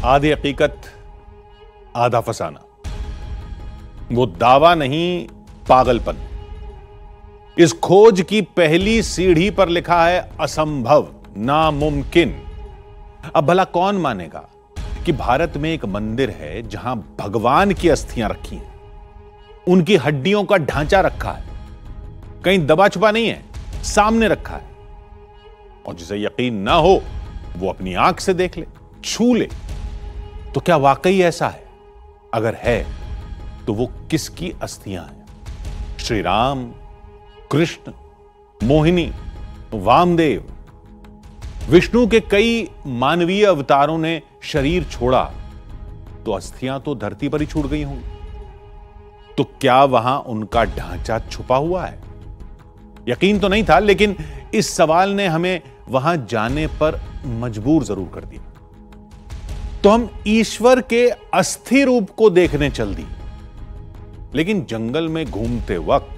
आधी हकीकत आधा फसाना, वो दावा नहीं पागलपन। इस खोज की पहली सीढ़ी पर लिखा है असंभव, नामुमकिन। अब भला कौन मानेगा कि भारत में एक मंदिर है जहां भगवान की अस्थियां रखी हैं, उनकी हड्डियों का ढांचा रखा है, कहीं दबा छुपा नहीं है, सामने रखा है। और जिसे यकीन ना हो वो अपनी आंख से देख ले, छू ले। तो क्या वाकई ऐसा है? अगर है तो वो किसकी अस्थियां हैं? श्री राम, कृष्ण, मोहिनी, वामदेव, विष्णु के कई मानवीय अवतारों ने शरीर छोड़ा तो अस्थियां तो धरती पर ही छूट गई होंगी। तो क्या वहां उनका ढांचा छुपा हुआ है? यकीन तो नहीं था, लेकिन इस सवाल ने हमें वहां जाने पर मजबूर जरूर कर दिया। तो हम ईश्वर के अस्थि रूप को देखने चल दिए, लेकिन जंगल में घूमते वक्त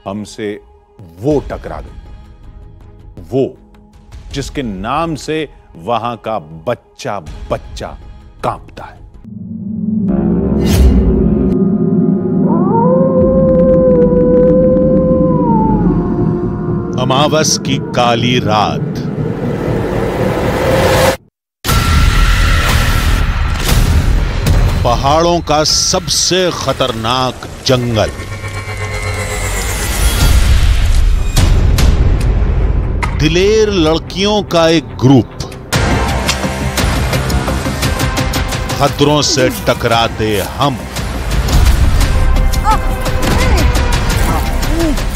हमसे वो टकरा गई, वो जिसके नाम से वहां का बच्चा बच्चा कांपता है। अमावस की काली रात, पहाड़ों का सबसे खतरनाक जंगल, दिलेर लड़कियों का एक ग्रुप, खतरों से टकराते हम,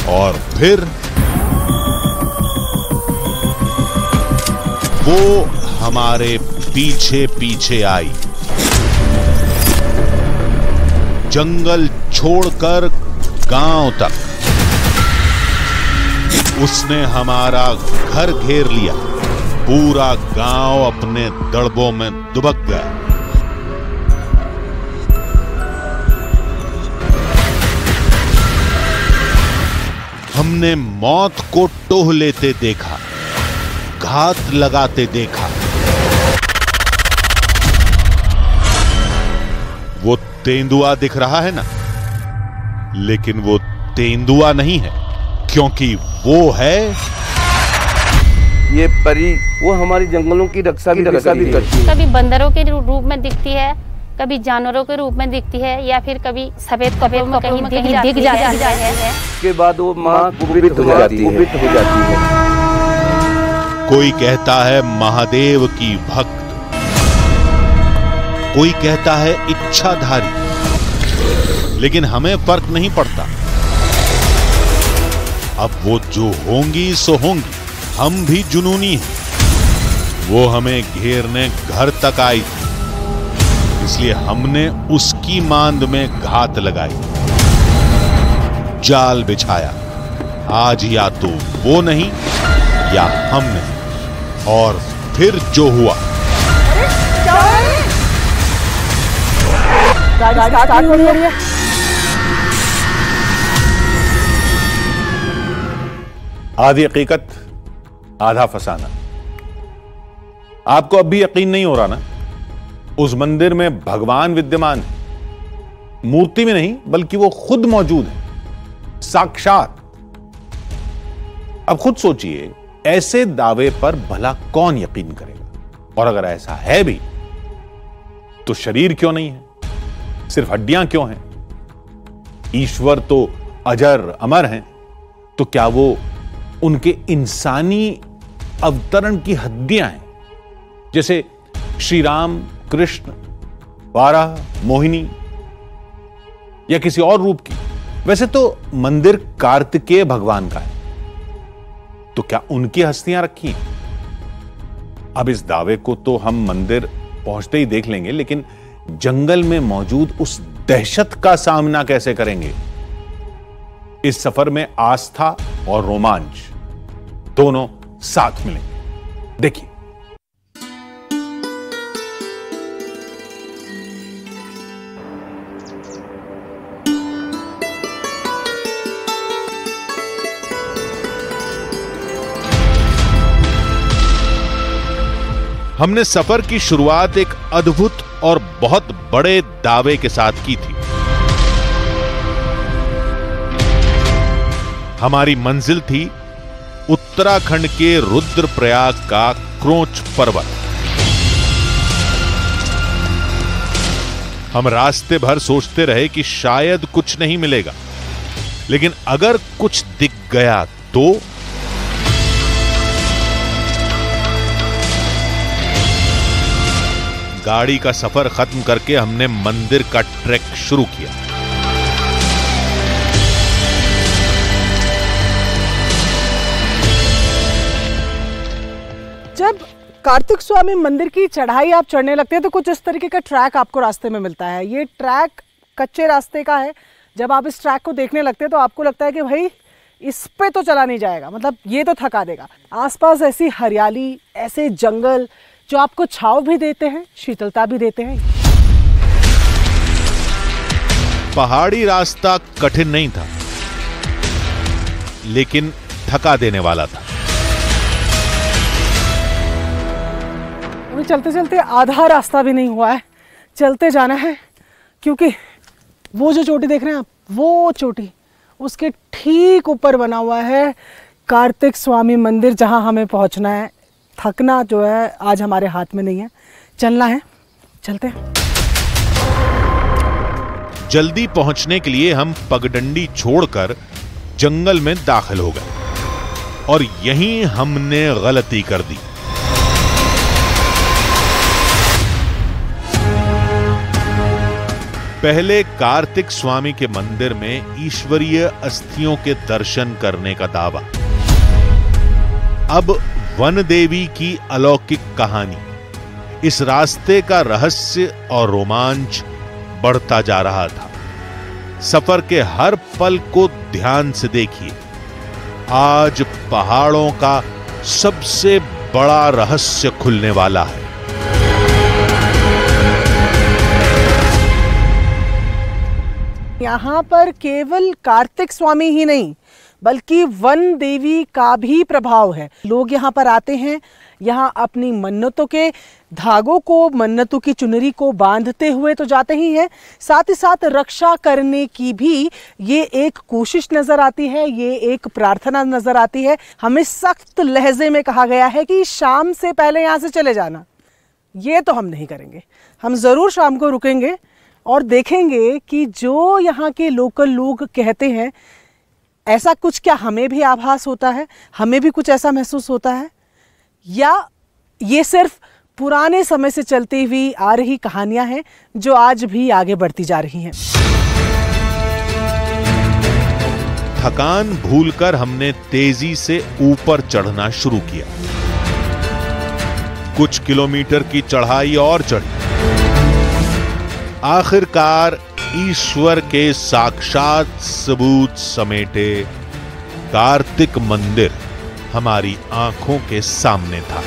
और फिर वो हमारे पीछे पीछे आई, जंगल छोड़कर गांव तक। उसने हमारा घर घेर लिया, पूरा गांव अपने दड़बों में दुबक गया। हमने मौत को टोह लेते देखा, घात लगाते देखा। वो तेंदुआ दिख रहा है ना, लेकिन वो तेंदुआ नहीं है, क्योंकि वो है ये परी। वो हमारी जंगलों की रक्षा भी करती है। कभी बंदरों के रूप में दिखती है, कभी जानवरों के रूप में दिखती है, या फिर कभी सफेद कपड़ों में कहीं दिख जाती है। उसके बाद वो माँ कुपित हो जाती है। कोई कहता है महादेव की भक्त, कोई कहता है इच्छाधारी, लेकिन हमें फर्क नहीं पड़ता। अब वो जो होंगी सो होंगी, हम भी जुनूनी हैं। वो हमें घेरने घर तक आई थी, इसलिए हमने उसकी मांद में घात लगाई, जाल बिछाया। आज या तो वो नहीं या हम नहीं। और फिर जो हुआ, आधी हकीकत आधा फसाना। आपको अब भी यकीन नहीं हो रहा ना? उस मंदिर में भगवान विद्यमान है, मूर्ति में नहीं बल्कि वो खुद मौजूद है, साक्षात। अब खुद सोचिए, ऐसे दावे पर भला कौन यकीन करेगा? और अगर ऐसा है भी तो शरीर क्यों नहीं है, सिर्फ हड्डियां क्यों हैं? ईश्वर तो अजर अमर हैं, तो क्या वो उनके इंसानी अवतरण की हड्डियां हैं, जैसे श्री राम, कृष्ण, वाराह, मोहिनी, या किसी और रूप की? वैसे तो मंदिर कार्तिकेय भगवान का है, तो क्या उनकी हस्तियां रखी हैं? अब इस दावे को तो हम मंदिर पहुंचते ही देख लेंगे, लेकिन जंगल में मौजूद उस दहशत का सामना कैसे करेंगे? इस सफर में आस्था और रोमांच दोनों साथ मिलेंगे। देखिए, हमने सफर की शुरुआत एक अद्भुत और बहुत बड़े दावे के साथ की थी। हमारी मंजिल थी उत्तराखंड के रुद्रप्रयाग का क्रोंच पर्वत। हम रास्ते भर सोचते रहे कि शायद कुछ नहीं मिलेगा, लेकिन अगर कुछ दिख गया तो गाड़ी का सफर खत्म करके हमने मंदिर का ट्रैक शुरू किया। जब कार्तिक स्वामी मंदिर की चढ़ाई आप चढ़ने लगते हैं तो कुछ इस तरीके का ट्रैक आपको रास्ते में मिलता है। ये ट्रैक कच्चे रास्ते का है। जब आप इस ट्रैक को देखने लगते हैं तो आपको लगता है कि भाई इस पे तो चला नहीं जाएगा, मतलब ये तो थका देगा। आसपास ऐसी हरियाली, ऐसे जंगल जो आपको छांव भी देते हैं, शीतलता भी देते हैं। पहाड़ी रास्ता कठिन नहीं था, लेकिन थका देने वाला था। चलते चलते आधा रास्ता भी नहीं हुआ है, चलते जाना है, क्योंकि वो जो चोटी देख रहे हैं आप, वो चोटी, उसके ठीक ऊपर बना हुआ है कार्तिक स्वामी मंदिर, जहां हमें पहुंचना है। थकना जो है आज हमारे हाथ में नहीं है, चलना है, चलते हैं। जल्दी पहुंचने के लिए हम पगडंडी छोड़कर जंगल में दाखिल हो गए और यहीं हमने गलती कर दी। पहले कार्तिक स्वामी के मंदिर में ईश्वरीय अस्थियों के दर्शन करने का दावा, अब वन देवी की अलौकिक कहानी, इस रास्ते का रहस्य और रोमांच बढ़ता जा रहा था। सफर के हर पल को ध्यान से देखिए। आज पहाड़ों का सबसे बड़ा रहस्य खुलने वाला है। यहाँ पर केवल कार्तिक स्वामी ही नहीं बल्कि वन देवी का भी प्रभाव है। लोग यहाँ पर आते हैं, यहाँ अपनी मन्नतों के धागों को, मन्नतों की चुनरी को बांधते हुए तो जाते ही हैं, साथ ही साथ रक्षा करने की भी ये एक कोशिश नजर आती है, ये एक प्रार्थना नजर आती है। हमें सख्त लहजे में कहा गया है कि शाम से पहले यहाँ से चले जाना। ये तो हम नहीं करेंगे। हम ज़रूर शाम को रुकेंगे और देखेंगे कि जो यहाँ के लोकल लोग कहते हैं, ऐसा कुछ क्या हमें भी आभास होता है, हमें भी कुछ ऐसा महसूस होता है, या ये सिर्फ पुराने समय से चलती हुई आ रही कहानियां हैं जो आज भी आगे बढ़ती जा रही हैं। थकान भूलकर हमने तेजी से ऊपर चढ़ना शुरू किया। कुछ किलोमीटर की चढ़ाई और चढ़ी। आखिरकार ईश्वर के साक्षात सबूत समेटे कार्तिक मंदिर हमारी आंखों के सामने था।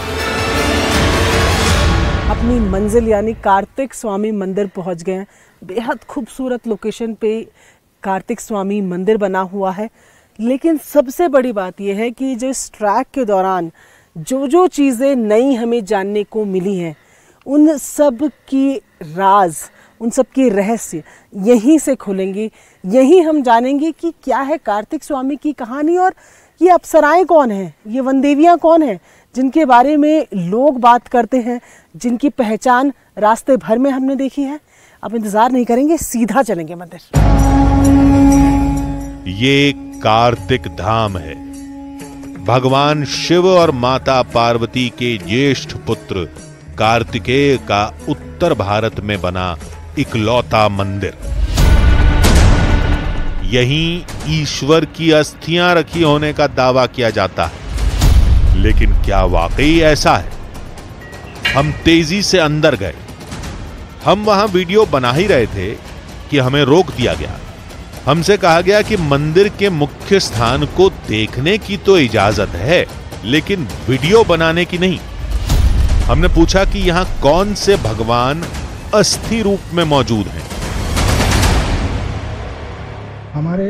अपनी मंजिल यानी कार्तिक स्वामी मंदिर पहुंच गए। बेहद खूबसूरत लोकेशन पे कार्तिक स्वामी मंदिर बना हुआ है। लेकिन सबसे बड़ी बात यह है कि जो इस ट्रैक के दौरान जो चीज़ें नई हमें जानने को मिली हैं, उन सब की राज, उन सब की रहस्य यहीं से खुलेंगी। यहीं हम जानेंगे कि क्या है कार्तिक स्वामी की कहानी, और ये अप्सराएं कौन हैं, ये वनदेवियां कौन हैं जिनके बारे में लोग बात करते हैं, जिनकी पहचान रास्ते भर में हमने देखी है। अब इंतजार नहीं करेंगे, सीधा चलेंगे मंदिर। ये कार्तिक धाम है। भगवान शिव और माता पार्वती के ज्येष्ठ पुत्र कार्तिकेय का उत्तर भारत में बना इकलौता मंदिर। यहीं ईश्वर की अस्थियां रखी होने का दावा किया जाता है, लेकिन क्या वाकई ऐसा है? हम तेजी से अंदर गए। हम वहां वीडियो बना ही रहे थे कि हमें रोक दिया गया। हमसे कहा गया कि मंदिर के मुख्य स्थान को देखने की तो इजाजत है, लेकिन वीडियो बनाने की नहीं। हमने पूछा कि यहां कौन से भगवान अस्थि रूप में मौजूद हैं। हमारे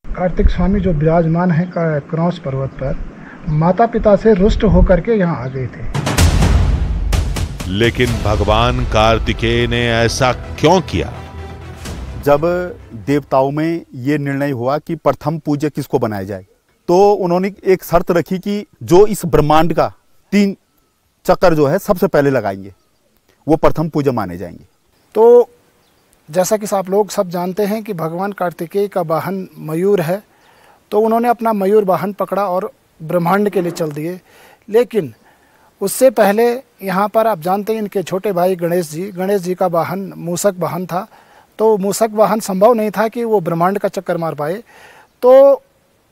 कार्तिक स्वामी जो विराजमान है क्रॉस पर्वत पर, माता पिता से रुष्ट होकर के यहाँ आ गए थे। लेकिन भगवान कार्तिकेय ने ऐसा क्यों किया? जब देवताओं में ये निर्णय हुआ कि प्रथम पूज्य किसको बनाया जाए, तो उन्होंने एक शर्त रखी कि जो इस ब्रह्मांड का 3 चक्कर जो है सबसे पहले लगाएंगे वो प्रथम पूज्य माने जाएंगे। तो जैसा कि आप लोग सब जानते हैं कि भगवान कार्तिकेय का वाहन मयूर है, तो उन्होंने अपना मयूर वाहन पकड़ा और ब्रह्मांड के लिए चल दिए। लेकिन उससे पहले यहाँ पर आप जानते हैं इनके छोटे भाई गणेश जी का वाहन मूषक वाहन था। तो मूषक वाहन संभव नहीं था कि वो ब्रह्मांड का चक्कर मार पाए, तो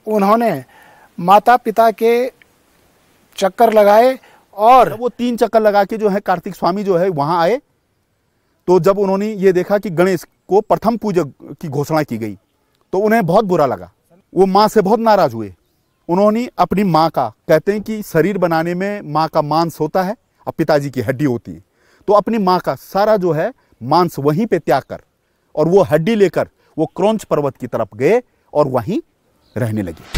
उन्होंने माता पिता के चक्कर लगाए और वो 3 चक्कर लगा के जो है कार्तिक स्वामी जो है वहाँ आए। तो जब उन्होंने ये देखा कि गणेश को प्रथम पूज्य की घोषणा की गई तो उन्हें बहुत बुरा लगा, वो माँ से बहुत नाराज हुए। उन्होंने अपनी माँ का, कहते हैं कि शरीर बनाने में माँ का मांस होता है और पिताजी की हड्डी होती है, तो अपनी माँ का सारा जो है मांस वहीं पे त्याग कर और वो हड्डी लेकर वो क्रौंच पर्वत की तरफ गए और वहीं रहने लगे।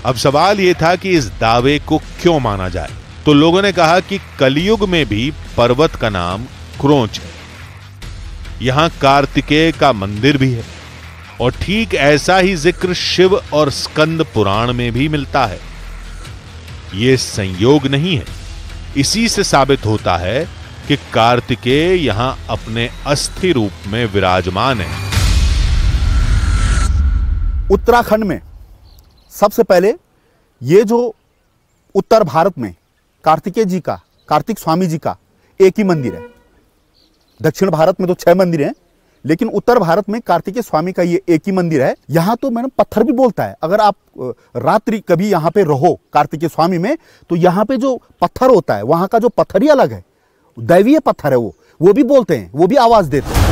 अब सवाल यह था कि इस दावे को क्यों माना जाए, तो लोगों ने कहा कि कलयुग में भी पर्वत का नाम क्रौंच है, यहां कार्तिकेय का मंदिर भी है और ठीक ऐसा ही जिक्र शिव और स्कंद पुराण में भी मिलता है। यह संयोग नहीं है, इसी से साबित होता है कि कार्तिकेय यहां अपने अस्थि रूप में विराजमान है। उत्तराखंड में सबसे पहले ये जो उत्तर भारत में कार्तिकेय जी का, कार्तिक स्वामी जी का एक ही मंदिर है। दक्षिण भारत में तो 6 मंदिर हैं, लेकिन उत्तर भारत में कार्तिकेय स्वामी का ये एक ही मंदिर है। यहाँ तो मैंने पत्थर भी बोलता है। अगर आप रात्रि कभी यहाँ पे रहो कार्तिकेय स्वामी में, तो यहाँ पे जो पत्थर होता है वहाँ का जो पत्थर ही अलग है, दैवीय पत्थर है, वो भी बोलते हैं, वो भी आवाज देते हैं।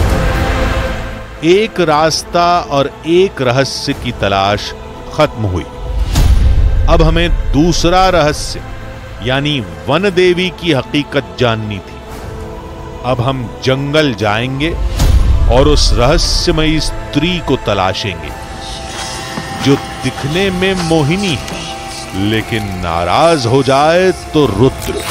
एक रास्ता और एक रहस्य की तलाश खत्म हुई। अब हमें दूसरा रहस्य यानी वन देवी की हकीकत जाननी थी। अब हम जंगल जाएंगे और उस रहस्यमयी स्त्री को तलाशेंगे जो दिखने में मोहिनी है, लेकिन नाराज हो जाए तो रुद्र।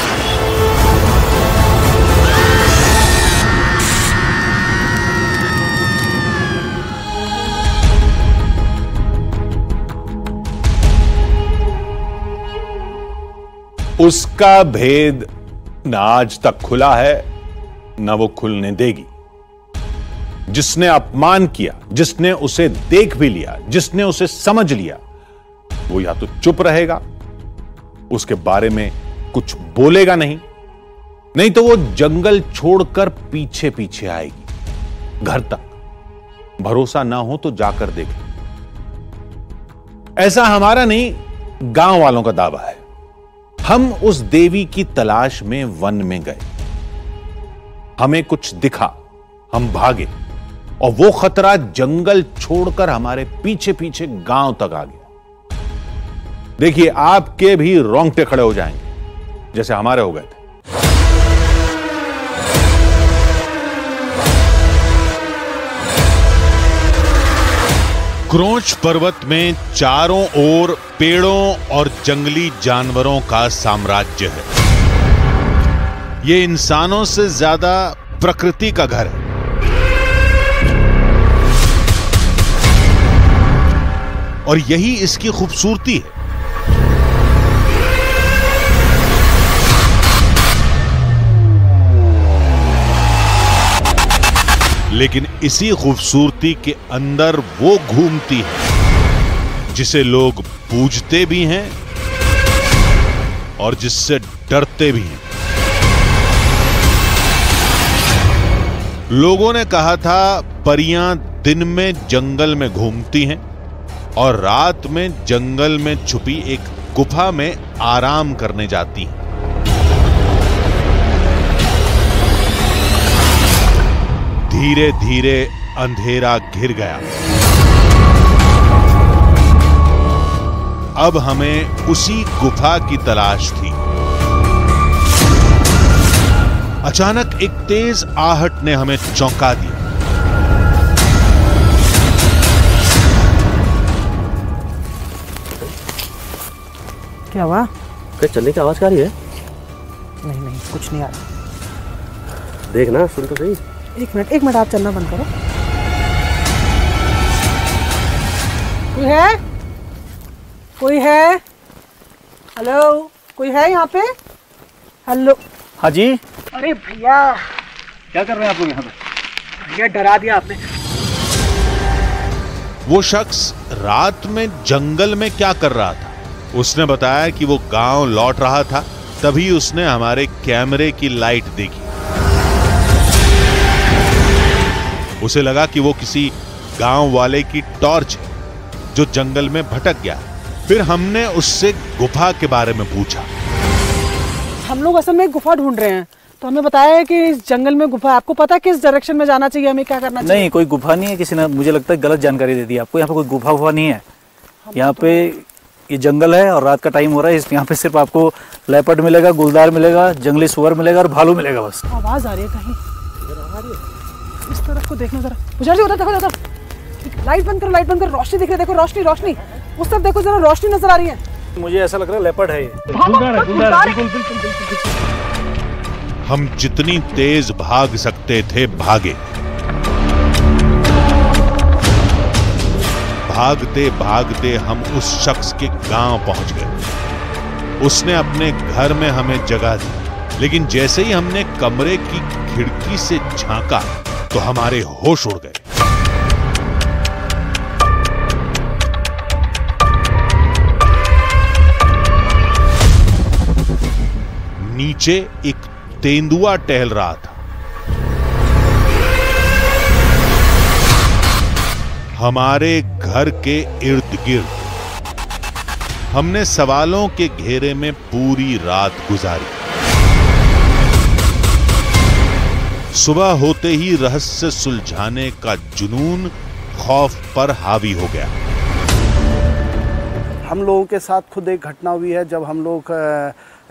उसका भेद न आज तक खुला है, न वो खुलने देगी। जिसने अपमान किया, जिसने उसे देख भी लिया, जिसने उसे समझ लिया, वो या तो चुप रहेगा, उसके बारे में कुछ बोलेगा नहीं तो वो जंगल छोड़कर पीछे पीछे आएगी घर तक। भरोसा ना हो तो जाकर देखें। ऐसा हमारा नहीं, गांव वालों का दावा है। हम उस देवी की तलाश में वन में गए, हमें कुछ दिखा, हम भागे और वो खतरा जंगल छोड़कर हमारे पीछे पीछे गांव तक आ गया। देखिए, आपके भी रोंगटे खड़े हो जाएंगे जैसे हमारे हो गए थे। क्रौंच पर्वत में चारों ओर पेड़ों और जंगली जानवरों का साम्राज्य है। ये इंसानों से ज्यादा प्रकृति का घर है। और यही इसकी खूबसूरती है। लेकिन इसी खूबसूरती के अंदर वो घूमती है जिसे लोग पूजते भी हैं और जिससे डरते भी हैं। लोगों ने कहा था परियां दिन में जंगल में घूमती हैं और रात में जंगल में छुपी एक गुफा में आराम करने जाती हैं। धीरे धीरे अंधेरा घिर गया। अब हमें उसी गुफा की तलाश थी। अचानक एक तेज आहट ने हमें चौंका दिया। क्या हुआ? क्या चलने की आवाज आ रही है? नहीं नहीं, कुछ नहीं आ रहा। देखना, सुन तो सही। एक मिनट, आप चलना बंद करो। कोई है? हेलो, कोई है यहाँ पे? हेलो। हाँ जी। अरे भैया, क्या कर रहे हैं आप लोग यहाँ पे? भैया डरा दिया आपने। वो शख्स रात में जंगल में क्या कर रहा था? उसने बताया कि वो गांव लौट रहा था, तभी उसने हमारे कैमरे की लाइट देखी। उसे लगा कि वो किसी गांव वाले की टॉर्च है जो जंगल में भटक गया। फिर हमने उससे गुफा के बारे में पूछा। हम लोग असल में गुफा ढूंढ रहे हैं, तो हमें बताया है कि इस जंगल में गुफा है। आपको पता है किस डायरेक्शन में जाना चाहिए, हमें क्या करना चाहिए? नहीं, कोई गुफा नहीं है। किसी ने मुझे लगता है गलत जानकारी दे दी आपको। यहाँ पे कोई गुफा नहीं है। यहाँ पे ये जंगल है और रात का टाइम हो रहा है। यहाँ पे सिर्फ आपको लेपर्ड मिलेगा, गुलदार मिलेगा, जंगली सुअर मिलेगा और भालू मिलेगा बस। आवाज आ रही है कहीं, इस तरफ को देखना जरा। पुजारी उधर देखो, लाइट बंद करो, रोशनी दिख रही है, देखो रोशनी। उस तरफ देखो जरा, रोशनी नजर आ रही है। मुझे ऐसा लग रहा है लेपर्ड है ये। हम जितनी तेज भाग सकते थे भागे। भागते भागते हम उस शख्स के गांव पहुंच गए। उसने अपने घर में हमें जगह दी, लेकिन जैसे ही हमने कमरे की खिड़की से झांका तो हमारे होश उड़ गए। नीचे एक तेंदुआ टहल रहा था। हमारे घर के इर्द गिर्द। हमने सवालों के घेरे में पूरी रात गुजारी। सुबह होते ही रहस्य सुलझाने का जुनून खौफ पर हावी हो गया। हम लोगों के साथ खुद एक घटना हुई है जब हम लोग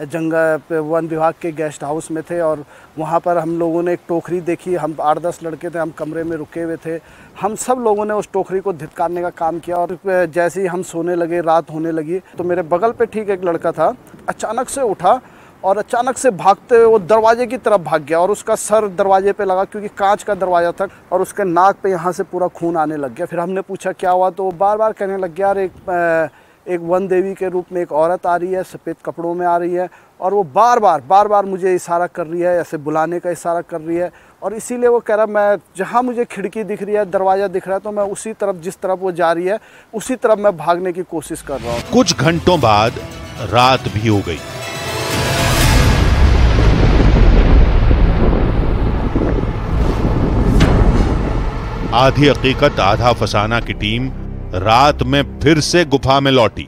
जंगल पे वन विभाग के गेस्ट हाउस में थे और वहाँ पर हम लोगों ने एक टोकरी देखी। हम 8-10 लड़के थे, हम कमरे में रुके हुए थे। हम सब लोगों ने उस टोकरी को धिक्कारने का काम किया और जैसे ही हम सोने लगे, रात होने लगी, तो मेरे बगल पे ठीक एक लड़का था, अचानक से उठा और अचानक से भागते हुए वो दरवाजे की तरफ भाग गया और उसका सर दरवाजे पे लगा, क्योंकि कांच का दरवाज़ा था, और उसके नाक पे यहाँ से पूरा खून आने लग गया। फिर हमने पूछा क्या हुआ, तो वो बार बार कहने लग गया, यार एक वन देवी के रूप में एक औरत आ रही है, सफ़ेद कपड़ों में आ रही है, और वो बार बार मुझे इशारा कर रही है, ऐसे बुलाने का इशारा कर रही है। और इसीलिए वो कह रहा, मैं जहाँ मुझे खिड़की दिख रही है, दरवाज़ा दिख रहा है, तो मैं उसी तरफ, जिस तरफ वो जा रही है, उसी तरफ मैं भागने की कोशिश कर रहा हूँ। कुछ घंटों बाद रात भी हो गई। आधी हकीकत आधा फसाना की टीम रात में फिर से गुफा में लौटी,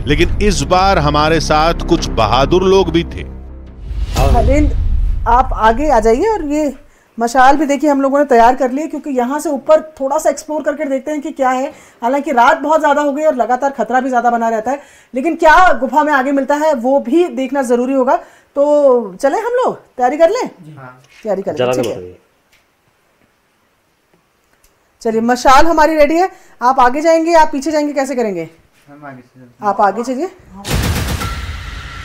लेकिन इस बार हमारे साथ कुछ बहादुर लोग भी थे। हरिंद, आप आगे आ जाइए और ये मशाल भी देखिए हम लोगों ने तैयार कर ली, क्योंकि यहाँ से ऊपर थोड़ा सा एक्सप्लोर करके देखते हैं कि क्या है। हालांकि रात बहुत ज़्यादा हो गई और लगातार खतरा भी ज़्यादा बना रहता है, लेकिन क्या गुफा में आगे मिलता है वो भी देखना ज़रूरी होगा। तो चले हम लोग, तैयारी कर लें? तैयारी कर लें। चलिए, मशाल हमारी रेडी है। आप आगे जाएंगे, आप पीछे जाएंगे, कैसे करेंगे? आप आगे चलिए।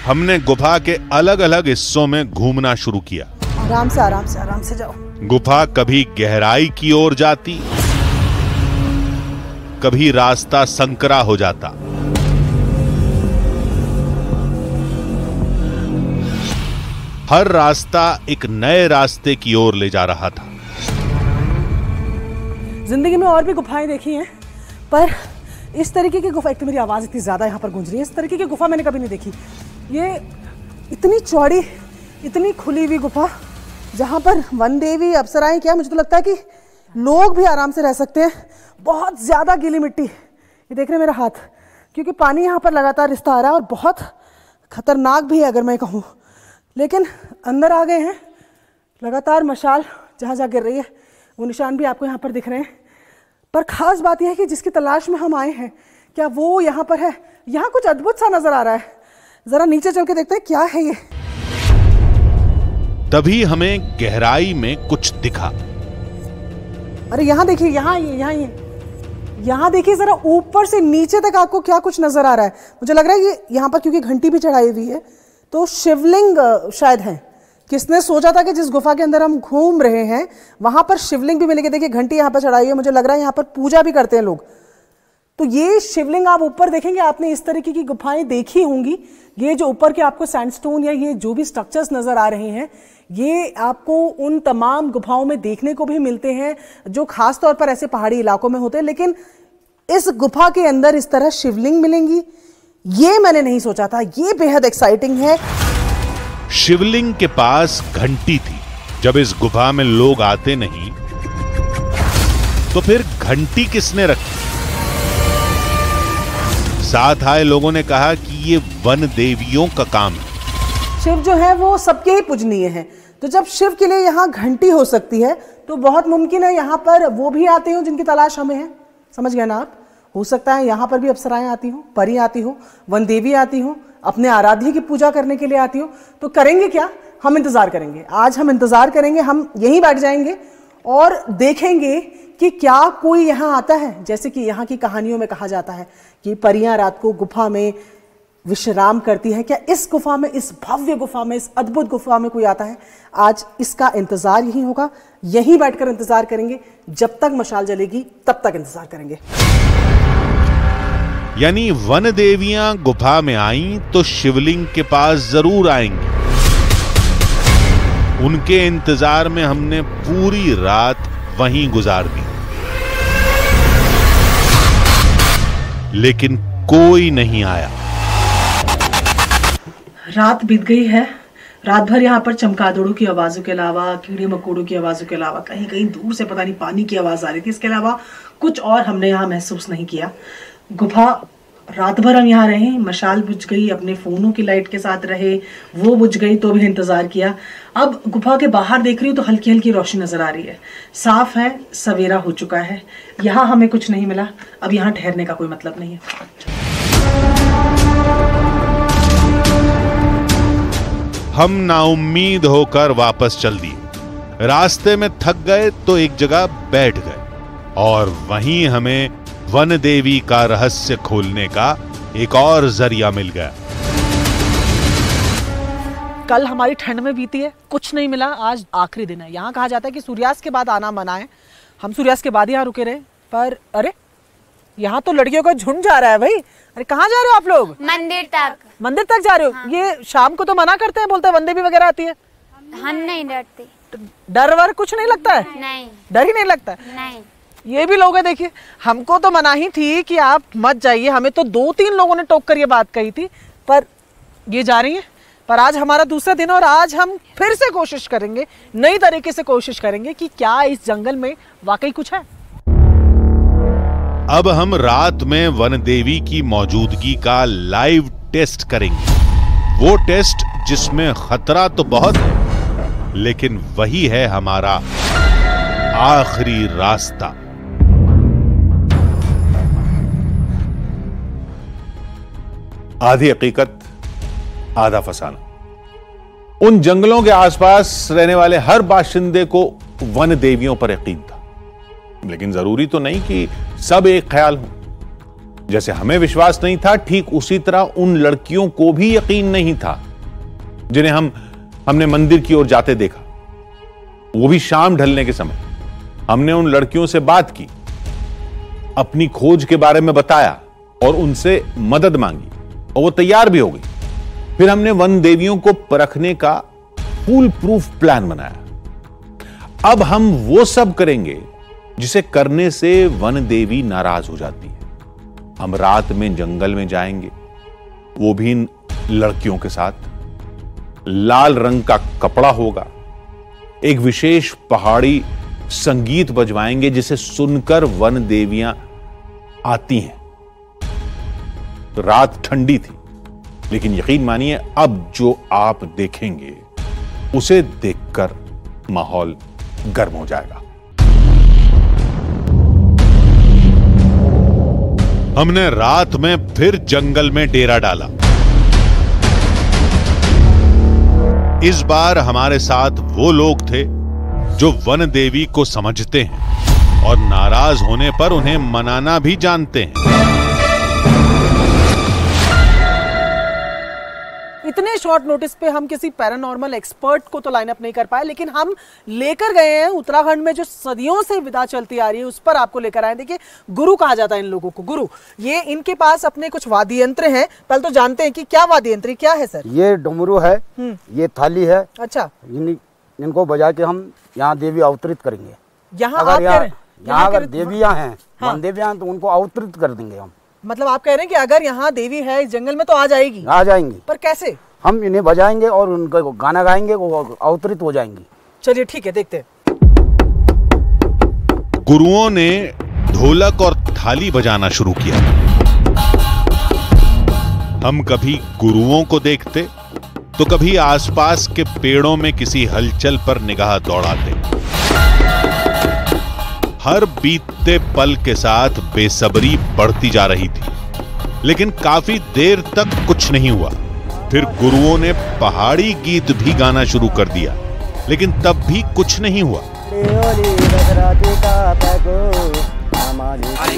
हमने गुफा के अलग अलग हिस्सों में घूमना शुरू किया। आराम से जाओ। गुफा कभी गहराई की ओर जाती, कभी रास्ता संकरा हो जाता। हर रास्ता एक नए रास्ते की ओर ले जा रहा था। जिंदगी में और भी गुफाएं देखी हैं, पर इस तरीके की गुफा, एक तो मेरी आवाज़ इतनी ज़्यादा यहाँ पर गूंज रही है, इस तरीके की गुफा मैंने कभी नहीं देखी। ये इतनी चौड़ी, इतनी खुली हुई गुफा, जहाँ पर वन देवी, अप्सराएं, क्या मुझे तो लगता है कि लोग भी आराम से रह सकते हैं। बहुत ज़्यादा गीली मिट्टी, ये देख रहे हैं मेरा हाथ, क्योंकि पानी यहाँ पर लगातार रिश्ता आ रहा है और बहुत खतरनाक भी है अगर मैं कहूँ। लेकिन अंदर आ गए हैं, लगातार मशाल जहाँ जहाँ गिर रही है वो निशान भी आपको यहाँ पर दिख रहे हैं। पर ख़ास बात यह है कि जिसकी तलाश में हम आए हैं, क्या वो यहाँ पर है? यहाँ कुछ अद्भुत सा नज़र आ रहा है। ज़रा नीचे चल के देखते हैं क्या है ये। तभी हमें गहराई में कुछ दिखा। अरे यहाँ देखिए, यहाँ यहाँ देखिए जरा ऊपर से नीचे तक आपको क्या कुछ नजर आ रहा है। मुझे लग रहा है कि यहाँ पर क्योंकि घंटी भी चढ़ाई हुई है तो शिवलिंग शायद है। किसने सोचा था कि जिस गुफा के अंदर हम घूम रहे हैं वहां पर शिवलिंग भी मिलेगी। देखिए घंटी यहाँ पर चढ़ाई है, मुझे लग रहा है यहाँ पर पूजा भी करते हैं लोग। तो ये शिवलिंग आप ऊपर देखेंगे, आपने इस तरीके की गुफाएं देखी होंगी। ये जो ऊपर के आपको सैंडस्टोन या ये जो भी स्ट्रक्चर्स नजर आ रहे हैं ये आपको उन तमाम गुफाओं में देखने को भी मिलते हैं जो खास तौर पर ऐसे पहाड़ी इलाकों में होते हैं। लेकिन इस गुफा के अंदर इस तरह शिवलिंग मिलेंगी ये मैंने नहीं सोचा था। ये बेहद एक्साइटिंग है। शिवलिंग के पास घंटी थी। जब इस गुफा में लोग आते नहीं तो फिर घंटी किसने रखी? साथ आए लोगों ने कहा कि ये वन देवियों का काम है। शिव जो है वो सबके ही पूजनीय है, तो जब शिव के लिए यहाँ घंटी हो सकती है तो बहुत मुमकिन है यहाँ पर वो भी आते हो जिनकी तलाश हमें है। समझ गए ना आप? हो सकता है यहाँ पर भी अप्सराएं आती हो, परी आती हो, वन देवी आती हो, अपने आराध्य की पूजा करने के लिए आती हो। तो करेंगे क्या? हम इंतजार करेंगे। आज हम इंतजार करेंगे, हम यहीं बैठ जाएंगे और देखेंगे कि क्या कोई यहाँ आता है। जैसे कि यहाँ की कहानियों में कहा जाता है कि परियां रात को गुफा में विश्राम करती है। क्या इस गुफा में, इस भव्य गुफा में, इस अद्भुत गुफा में कोई आता है? आज इसका इंतजार यही होगा, यहीं बैठकर इंतजार करेंगे। जब तक मशाल जलेगी तब तक इंतजार करेंगे। यानी वन देवियां गुफा में आईं तो शिवलिंग के पास जरूर आएंगी। उनके इंतजार में हमने पूरी रात वहीं गुजार दी, लेकिन कोई नहीं आया। रात बीत गई है। रात भर यहाँ पर चमगादड़ों की आवाज़ों के अलावा, कीड़े मकोड़ों की आवाज़ों के अलावा, कहीं कहीं दूर से पता नहीं पानी की आवाज़ आ रही थी। इसके अलावा कुछ और हमने यहाँ महसूस नहीं किया। गुफा रात भर हम यहाँ रहे, मशाल बुझ गई, अपने फ़ोनों की लाइट के साथ रहे, वो बुझ गई तो भी इंतज़ार किया। अब गुफा के बाहर देख रही हूँ तो हल्की हल्की रोशनी नज़र आ रही है। साफ है, सवेरा हो चुका है। यहाँ हमें कुछ नहीं मिला। अब यहाँ ठहरने का कोई मतलब नहीं है। हम नाउम्मीद होकर वापस चल दिए। रास्ते में थक गए तो एक जगह बैठ गए और वहीं हमें वन देवी का रहस्य खोलने का एक और जरिया मिल गया। कल हमारी ठंड में बीती है, कुछ नहीं मिला। आज आखिरी दिन है। यहाँ कहा जाता है कि सूर्यास्त के बाद आना मना है। हम सूर्यास्त के बाद यहाँ रुके रहे, पर अरे यहाँ तो लड़कियों का झुंड जा रहा है भाई। अरे कहाँ जा रहे हो आप लोग? मंदिर तक। मंदिर तक जा रहे हो? हाँ। ये शाम को तो मना करते हैं, बोलते हैं वन देवी वगैरह आती है। हम नहीं डरते। डर वर कुछ नहीं लगता है? नहीं, डर ही नहीं लगता है। नहीं। ये भी लोग हैं, देखिए हमको तो मनाही थी कि आप मत जाइए। हमें तो 2-3 लोगों ने टोक कर ये बात कही थी, पर ये जा रही है। पर आज हमारा दूसरा दिन और आज हम फिर से कोशिश करेंगे, नई तरीके से कोशिश करेंगे कि क्या इस जंगल में वाकई कुछ है। अब हम रात में वन देवी की मौजूदगी का लाइव टेस्ट करेंगे। वो टेस्ट जिसमें खतरा तो बहुत है, लेकिन वही है हमारा आखिरी रास्ता। आधी हकीकत आधा फसाना। उन जंगलों के आसपास रहने वाले हर बाशिंदे को वन देवियों पर यकीन था, लेकिन जरूरी तो नहीं कि सब एक ख्याल हो। जैसे हमें विश्वास नहीं था, ठीक उसी तरह उन लड़कियों को भी यकीन नहीं था जिन्हें हमने मंदिर की ओर जाते देखा। वो भी शाम ढलने के समय। हमने उन लड़कियों से बात की, अपनी खोज के बारे में बताया और उनसे मदद मांगी, और वो तैयार भी हो गई। फिर हमने वन देवियों को परखने का फूल प्रूफ प्लान बनाया। अब हम वो सब करेंगे जिसे करने से वन देवी नाराज हो जाती है। हम रात में जंगल में जाएंगे, वो भी इन लड़कियों के साथ। लाल रंग का कपड़ा होगा, एक विशेष पहाड़ी संगीत बजवाएंगे जिसे सुनकर वन देवियां आती हैं। रात ठंडी थी, लेकिन यकीन मानिए अब जो आप देखेंगे उसे देखकर माहौल गर्म हो जाएगा। हमने रात में फिर जंगल में डेरा डाला। इस बार हमारे साथ वो लोग थे जो वन देवी को समझते हैं, और नाराज होने पर उन्हें मनाना भी जानते हैं। इतने शॉर्ट नोटिस पे हम किसी पैरानॉर्मल एक्सपर्ट को तो लाइन अप नहीं कर पाए, लेकिन हम लेकर गए हैं उत्तराखंड में जो सदियों से विधा चलती आ रही है उस पर आपको लेकर आए। देखिए, गुरु कहा जाता है इन लोगों को, गुरु। ये इनके पास अपने कुछ वाद्य यंत्र हैं। पहले तो जानते हैं कि क्या वाद्य यंत्र क्या है सर। ये डमरू है, ये थाली है। अच्छा, इनको बजा के हम यहाँ देवी अवतरित करेंगे। यहाँ अगर देवियाँ हैं, वन देवियाँ, तो उनको अवतरित कर देंगे हम। मतलब आप कह रहे हैं कि अगर यहाँ देवी है इस जंगल में तो आ जाएगी? आ जाएंगी। पर कैसे? हम इन्हें बजाएंगे और उनका गाना गाएंगे, वो अवतरित हो जाएंगी। चलिए ठीक है, देखते हैं। गुरुओं ने ढोलक और थाली बजाना शुरू किया। हम कभी गुरुओं को देखते तो कभी आसपास के पेड़ों में किसी हलचल पर निगाह दौड़ाते। हर बीतते पल के साथ बेसब्री बढ़ती जा रही थी, लेकिन काफी देर तक कुछ नहीं हुआ। फिर गुरुओं ने पहाड़ी गीत भी गाना शुरू कर दिया, लेकिन तब भी कुछ नहीं हुआ।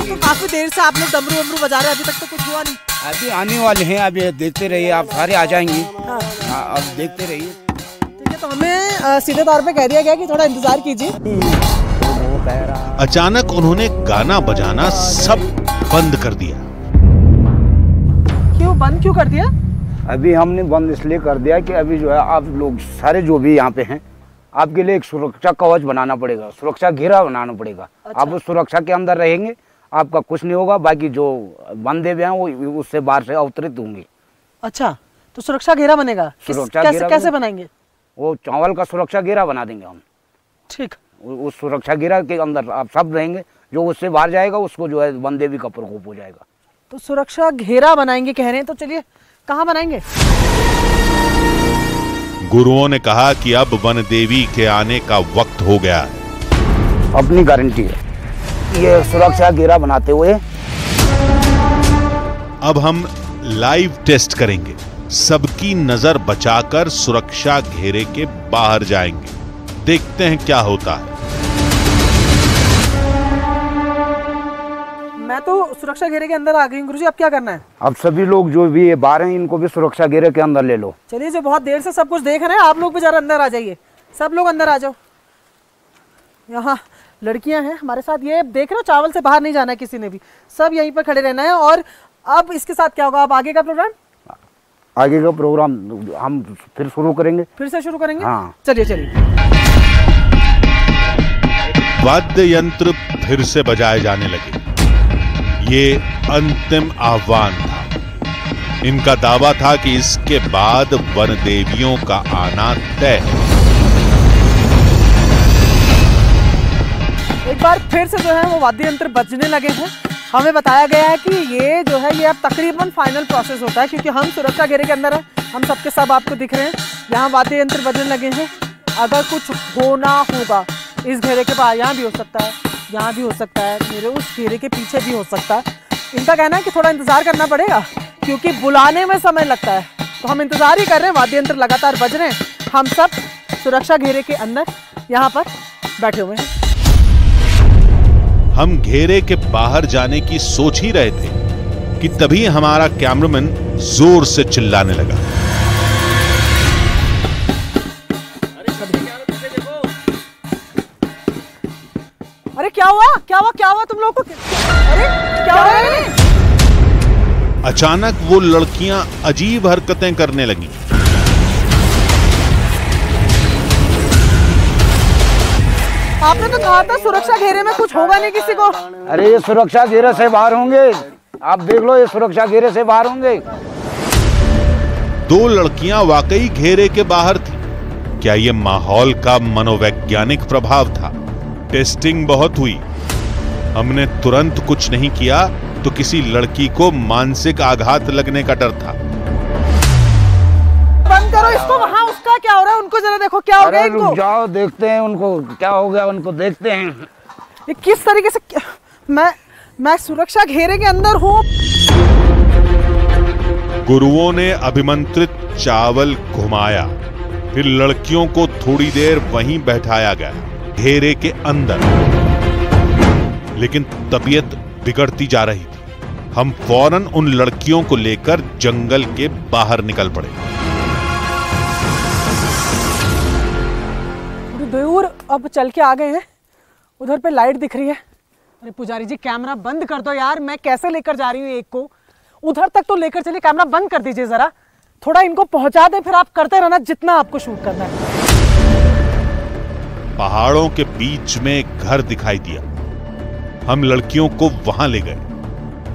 तो काफी देर से आप लोग डमरू वमरू बजा रहे हैं, अभी तक तो कुछ हुआ नहीं। अभी आने वाले हैं, अभी देखते रहिए, आप सारे आ जाएंगे। अब देखते रहिए। ठीक है, तो हमें सीधे तौर पे कह दिया गया कि थोड़ा इंतजार कीजिए। अचानक उन्होंने गाना बजाना सब बंद कर दिया। बंद क्यों कर दिया? अभी हमने बंद इसलिए कर दिया कि अभी जो है आप लोग सारे जो भी यहाँ पे हैं, आपके लिए एक सुरक्षा कवच बनाना पड़ेगा, सुरक्षा घेरा बनाना पड़ेगा। अच्छा। आप उस सुरक्षा के अंदर रहेंगे, आपका कुछ नहीं होगा। बाकी जो बंदे हैं वो उससे बाहर से अवतरित होंगे। अच्छा, तो सुरक्षा घेरा बनेगा? सुरक्षा कैसे बनाएंगे? वो चावल का सुरक्षा घेरा बना देंगे हम। ठीक, उस सुरक्षा घेरा के अंदर आप सब रहेंगे, जो उससे बाहर जाएगा उसको जो है वन देवी का प्रकोप हो जाएगा। तो सुरक्षा घेरा बनाएंगे कह रहे हैं, तो चलिए कहाँ बनाएंगे? गुरुओं ने कहा कि अब वन देवी के आने का वक्त हो गया है। अपनी गारंटी है ये सुरक्षा घेरा बनाते हुए। अब हम लाइव टेस्ट करेंगे, सबकी नजर बचाकर सुरक्षा घेरे के बाहर जाएंगे, देखते हैं क्या होता है। मैं तो सुरक्षा घेरे के अंदर आ गई हूँ गुरुजी, अब क्या करना है? अब सभी लोग जो भी ये बाहर हैं इनको भी सुरक्षा घेरे के अंदर ले लो। चलिए, जो बहुत देर से सब कुछ देख रहे हैं, आप लोग भी जरा अंदर आ जाइए। सब लोग अंदर आ जाओ। यहाँ लड़कियां हैं हमारे साथ, ये देख रहे हो, चावल से बाहर नहीं जाना है किसी ने भी, सब यहीं पर खड़े रहना है। और अब इसके साथ क्या होगा? अब आगे का प्रोग्राम? आगे का प्रोग्राम हम फिर शुरू करेंगे। फिर से शुरू करेंगे? हाँ। चलिए चलिए। वाद्य यंत्र फिर से बजाए जाने लगे। ये अंतिम आह्वान था। इनका दावा था कि इसके बाद वन देवियों का आना तय है। एक बार फिर से जो है वो वाद्य यंत्र बजने लगे हैं। हमें बताया गया है कि ये जो है ये अब तकरीबन फाइनल प्रोसेस होता है, क्योंकि हम सुरक्षा घेरे के अंदर हैं, हम सबके सब आपको दिख रहे हैं। यहाँ वाद्य यंत्र बजने लगे हैं। अगर कुछ होना होगा इस घेरे के पास, यहाँ भी हो सकता है, यहाँ भी हो सकता है, मेरे उस घेरे के पीछे भी हो सकता है। इनका कहना है कि थोड़ा इंतजार करना पड़ेगा, क्योंकि बुलाने में समय लगता है। तो हम इंतजार ही कर रहे हैं, वाद्य यंत्र लगातार बज रहे हैं। हम सब सुरक्षा घेरे के अंदर यहाँ पर बैठे हुए हैं। हम घेरे के बाहर जाने की सोच ही रहे थे कि तभी हमारा कैमरामैन जोर से चिल्लाने लगा। अरे क्या हुआ? क्या हुआ? क्या हुआ तुम लोगों को? अरे क्या हो रहा है? अचानक वो लड़कियां अजीब हरकतें करने लगीं। आपने तो कहा था सुरक्षा घेरे में कुछ होगा नहीं किसी को। अरे ये सुरक्षा घेरे से बाहर होंगे, आप देख लो, ये सुरक्षा घेरे से बाहर होंगे। दो लड़कियां वाकई घेरे के बाहर थी। क्या ये माहौल का मनोवैज्ञानिक प्रभाव था? टेस्टिंग बहुत हुई, हमने तुरंत कुछ नहीं किया तो किसी लड़की को मानसिक आघात लगने का डर था। बंद करो इसको। वहाँ उसका क्या हो रहा है? उनको जरा देखो क्या हो गया इनको। जाओ देखते हैं उनको क्या हो गया, उनको देखते हैं। ये किस तरीके से मैं सुरक्षा घेरे के अंदर हूँ। गुरुओं ने अभिमंत्रित चावल घुमाया, फिर लड़कियों को थोड़ी देर वहीं बैठाया गया घेरे के अंदर। लेकिन तबीयत बिगड़ती जा रही थी। हम फौरन उन लड़कियों को लेकर जंगल के बाहर निकल पड़े। थोड़ी दूर अब चल के आ गए हैं, उधर पे लाइट दिख रही है। अरे पुजारी जी कैमरा बंद कर दो यार, मैं कैसे लेकर जा रही हूँ एक को, उधर तक तो लेकर चलिए, कैमरा बंद कर दीजिए जरा, थोड़ा इनको पहुंचा दे, फिर आप करते रहना जितना आपको शूट करना है। पहाड़ों के बीच में एक घर दिखाई दिया। हम लड़कियों को वहां ले गए।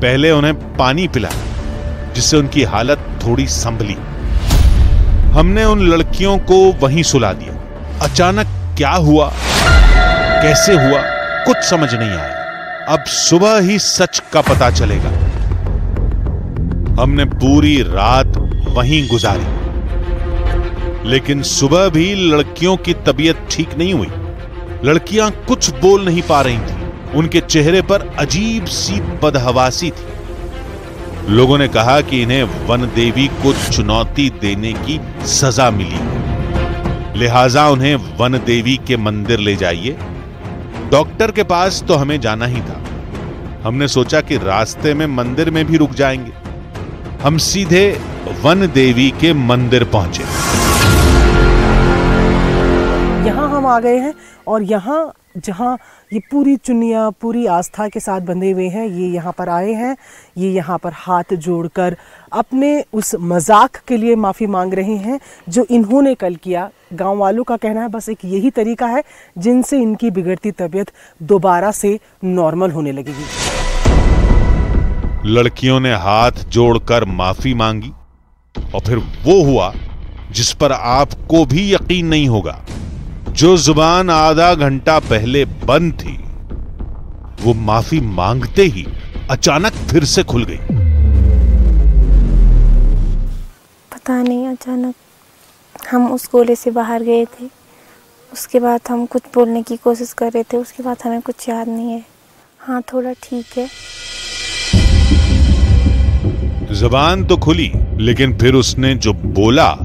पहले उन्हें पानी पिलाया जिससे उनकी हालत थोड़ी संभली। हमने उन लड़कियों को वहीं सुला दिया। अचानक क्या हुआ, कैसे हुआ, कुछ समझ नहीं आया। अब सुबह ही सच का पता चलेगा। हमने पूरी रात वहीं गुजारी, लेकिन सुबह भी लड़कियों की तबीयत ठीक नहीं हुई। लड़कियां कुछ बोल नहीं पा रही थीं। उनके चेहरे पर अजीब सी बदहवासी थी। लोगों ने कहा कि इन्हें वन देवी को चुनौती देने की सजा मिली, लिहाजा उन्हें वन देवी के मंदिर ले जाइए। डॉक्टर के पास तो हमें जाना ही था। हमने सोचा कि रास्ते में मंदिर में भी रुक जाएंगे। हम सीधे वन देवी के मंदिर पहुंचे। यहाँ हम आ गए हैं और यहाँ जहाँ ये पूरी चुन्नियाँ पूरी आस्था के साथ बंधे हुए हैं, ये यहाँ पर आए हैं। ये यहाँ पर हाथ जोड़कर अपने उस मजाक के लिए माफ़ी मांग रहे हैं जो इन्होंने कल किया। गांव वालों का कहना है बस एक यही तरीका है जिनसे इनकी बिगड़ती तबीयत दोबारा से नॉर्मल होने लगेगी। लड़कियों ने हाथ जोड़कर माफी मांगी और फिर वो हुआ जिस पर आपको भी यकीन नहीं होगा। जो जुबान आधा घंटा पहले बंद थी, वो माफी मांगते ही अचानक फिर से खुल गई। पता नहीं, अचानक हम उस गोले से बाहर गए थे। उसके बाद हम कुछ बोलने की कोशिश कर रहे थे, उसके बाद हमें कुछ याद नहीं है। हाँ, थोड़ा ठीक है। जुबान तो खुली, लेकिन फिर उसने जो बोला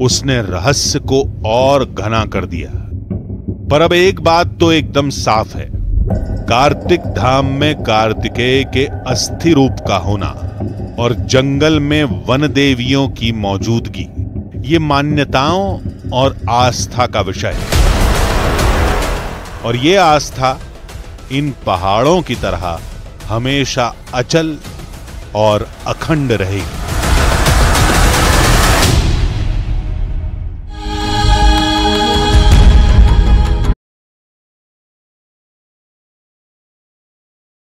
उसने रहस्य को और घना कर दिया। पर अब एक बात तो एकदम साफ है, कार्तिक धाम में कार्तिकेय के अस्थि रूप का होना और जंगल में वन देवियों की मौजूदगी, ये मान्यताओं और आस्था का विषय है। और ये आस्था इन पहाड़ों की तरह हमेशा अचल और अखंड रहेगी।